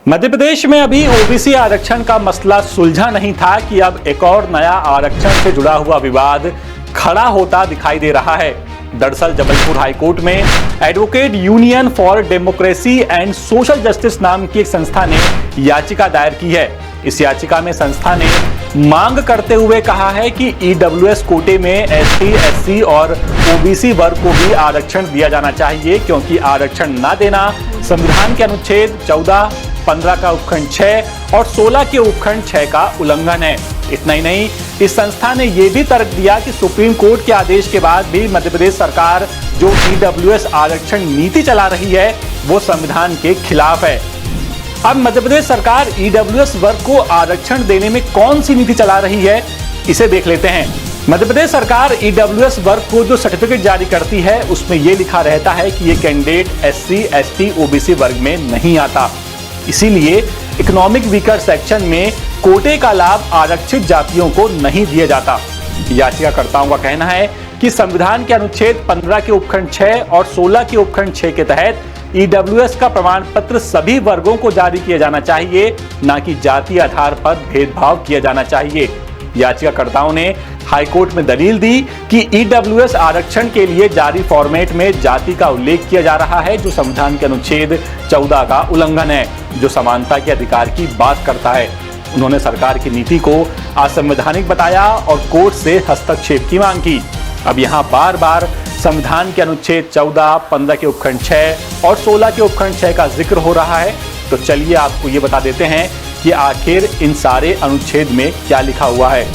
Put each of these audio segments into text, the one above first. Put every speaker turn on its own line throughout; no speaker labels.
मध्य प्रदेश में अभी ओबीसी आरक्षण का मसला सुलझा नहीं था कि अब एक और नया आरक्षण से जुड़ा हुआ विवाद खड़ा होता दिखाई दे रहा है। दरअसल जबलपुर हाईकोर्ट में advocate union for democracy and social justice नाम की एक संस्था ने याचिका दायर की है। इस याचिका में संस्था ने मांग करते हुए कहा है कि ईडब्ल्यूएस कोटे में एसटी, एससी और ओबीसी वर्ग को भी आरक्षण दिया जाना चाहिए, क्योंकि आरक्षण न देना संविधान के अनुच्छेद 14, 15 का उपखंड 6 और 16 के उपखंड 6 का उल्लंघन है। इतना ही नहीं, इस संस्था ने यह भी तर्क दिया कि सुप्रीम कोर्ट के आदेश के बाद भी मध्य प्रदेश सरकार जो ईडब्ल्यूएस आरक्षण नीति चला रही है वो संविधान के खिलाफ है। अब मध्य प्रदेश सरकार ईडब्ल्यूएस वर्ग को आरक्षण देने में कौन सी नीति चला रही है, इसे देख लेते हैं। मध्य प्रदेश सरकार ईडब्ल्यूएस वर्ग को जो सर्टिफिकेट जारी करती है उसमें यह लिखा रहता है कि ये कैंडिडेट एससी, एसटी, ओबीसी वर्ग में नहीं आता। इसीलिए इकोनॉमिक वीकर सेक्शन में कोटे का लाभ आरक्षित जातियों को नहीं दिया जाता। याचिकाकर्ताओं का कहना है कि संविधान के अनुच्छेद 15 के उपखंड 6 और 16 के उपखंड 6 के तहत ईडब्ल्यूएस का प्रमाण पत्र सभी वर्गों को जारी किया जाना चाहिए, न कि जाति आधार पर भेदभाव किया जाना चाहिए। याचिकाकर्ताओं ने हाईकोर्ट में दलील दी कि ईडब्ल्यूएस आरक्षण के लिए जारी फॉर्मेट में जाति का उल्लेख किया जा रहा है, जो संविधान के अनुच्छेद 14 का उल्लंघन है, जो समानता के अधिकार की बात करता है। उन्होंने सरकार की नीति को असंवैधानिक बताया और कोर्ट से हस्तक्षेप की मांग की। अब यहाँ बार बार संविधान के अनुच्छेद 14, 15 के उपखंड 6 और 16 के उपखंड 6 का जिक्र हो रहा है, तो चलिए आपको ये बता देते हैं कि आखिर इन सारे अनुच्छेद में क्या लिखा हुआ है।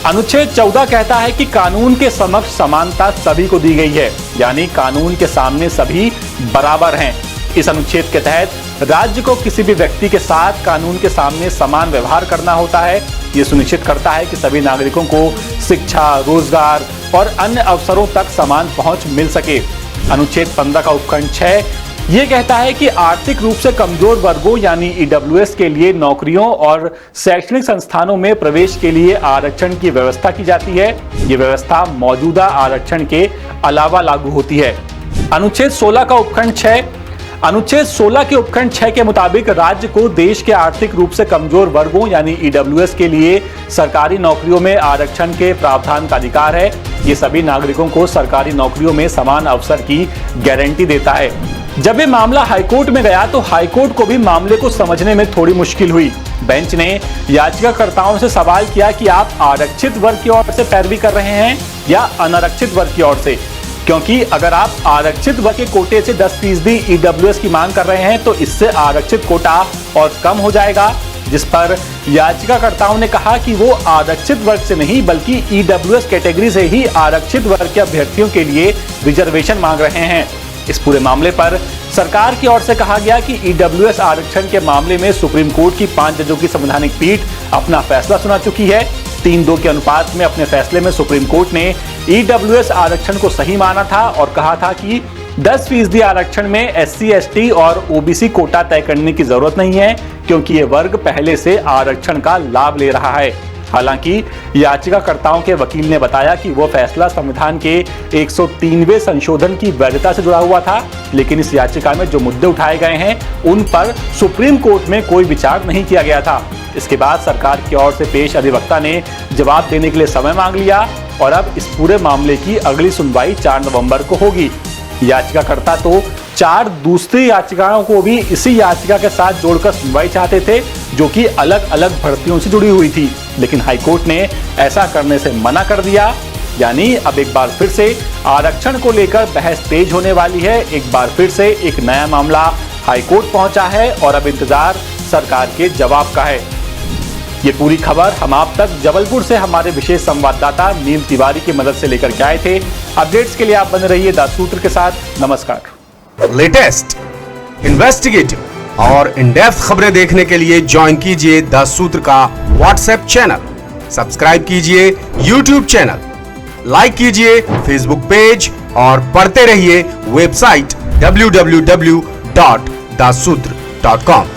अनुच्छेद 14 कहता है कि कानून के समक्ष समानता सभी को दी गई है, यानी कानून के सामने सभी बराबर हैं। इस अनुच्छेद के तहत राज्य को किसी भी व्यक्ति के साथ कानून के सामने समान व्यवहार करना होता है। ये सुनिश्चित करता है कि सभी नागरिकों को शिक्षा, रोजगार और अन्य अवसरों तक समान पहुंच मिल सके। अनुच्छेद 15 का उपखंड 6 ये कहता है कि आर्थिक रूप से कमजोर वर्गों यानी ईडब्ल्यूएस के लिए नौकरियों और शैक्षणिक संस्थानों में प्रवेश के लिए आरक्षण की व्यवस्था की जाती है। ये व्यवस्था मौजूदा आरक्षण के अलावा लागू होती है। अनुच्छेद 16 का उपखंड 6 अनुच्छेद 16 के उपखंड 6 के मुताबिक राज्य को देश के आर्थिक रूप से कमजोर वर्गों यानी ईडब्ल्यूएस के लिए सरकारी नौकरियों में आरक्षण के प्रावधान का अधिकार है। ये सभी नागरिकों को सरकारी नौकरियों में समान अवसर की गारंटी देता है। जब ये मामला हाईकोर्ट में गया तो हाईकोर्ट को भी मामले को समझने में थोड़ी मुश्किल हुई। बेंच ने याचिकाकर्ताओं से सवाल किया कि आप आरक्षित वर्ग की ओर से पैरवी कर रहे हैं या अनारक्षित वर्ग की ओर से, क्योंकि अगर आप आरक्षित वर्ग के कोटे से 10% ईडब्ल्यूएस की मांग कर रहे हैं तो इससे आरक्षित कोटा और कम हो जाएगा। जिस पर याचिकाकर्ताओं ने कहा कि वो आरक्षित वर्ग से नहीं बल्कि ईडब्ल्यूएस कैटेगरी से ही आरक्षित वर्ग के अभ्यर्थियों के लिए रिजर्वेशन मांग रहे हैं। इस पूरे मामले पर सरकार की ओर से कहा गया कि ईडब्ल्यूएस आरक्षण के मामले में सुप्रीम कोर्ट की 5 जजों की संवैधानिक पीठ अपना फैसला सुना चुकी है। 3-2 के अनुपात में अपने फैसले में सुप्रीम कोर्ट ने ईडब्ल्यूएस आरक्षण को सही माना था और कहा था कि 10% आरक्षण में एससी, एसटी और ओबीसी कोटा तय करने की जरूरत नहीं है, क्योंकि ये वर्ग पहले से आरक्षण का लाभ ले रहा है। हालांकि याचिकाकर्ताओं के वकील ने बताया कि वो फैसला संविधान के 103वें संशोधन की वैधता से जुड़ा हुआ था, लेकिन इस याचिका में जो मुद्दे उठाए गए हैं उन पर सुप्रीम कोर्ट में कोई विचार नहीं किया गया था। इसके बाद सरकार की ओर से पेश अधिवक्ता ने जवाब देने के लिए समय मांग लिया और अब इस पूरे मामले की अगली सुनवाई 4 नवंबर को होगी। याचिकाकर्ता तो 4 दूसरी याचिकाओं को भी इसी याचिका के साथ जोड़कर सुनवाई चाहते थे, जो कि अलग अलग भर्तियों से जुड़ी हुई थी, लेकिन हाईकोर्ट ने ऐसा करने से मना कर दिया। यानी अब एक बार फिर से आरक्षण को लेकर बहस तेज होने वाली है। एक बार फिर से एक नया मामला हाईकोर्ट पहुंचा है और अब इंतजार सरकार के जवाब का है। ये पूरी खबर हम आप तक जबलपुर से हमारे विशेष संवाददाता नील तिवारी की मदद से लेकर के आए थे। अपडेट्स के लिए आप बने रहिए द सूत्र के साथ। नमस्कार।
लेटेस्ट, इन्वेस्टिगेटिव और इन डेप्थ खबरें देखने के लिए ज्वाइन कीजिए द सूत्र का व्हाट्सएप चैनल, सब्सक्राइब कीजिए यूट्यूब चैनल, लाइक कीजिए फेसबुक पेज और पढ़ते रहिए वेबसाइट www.daसूत्र.com।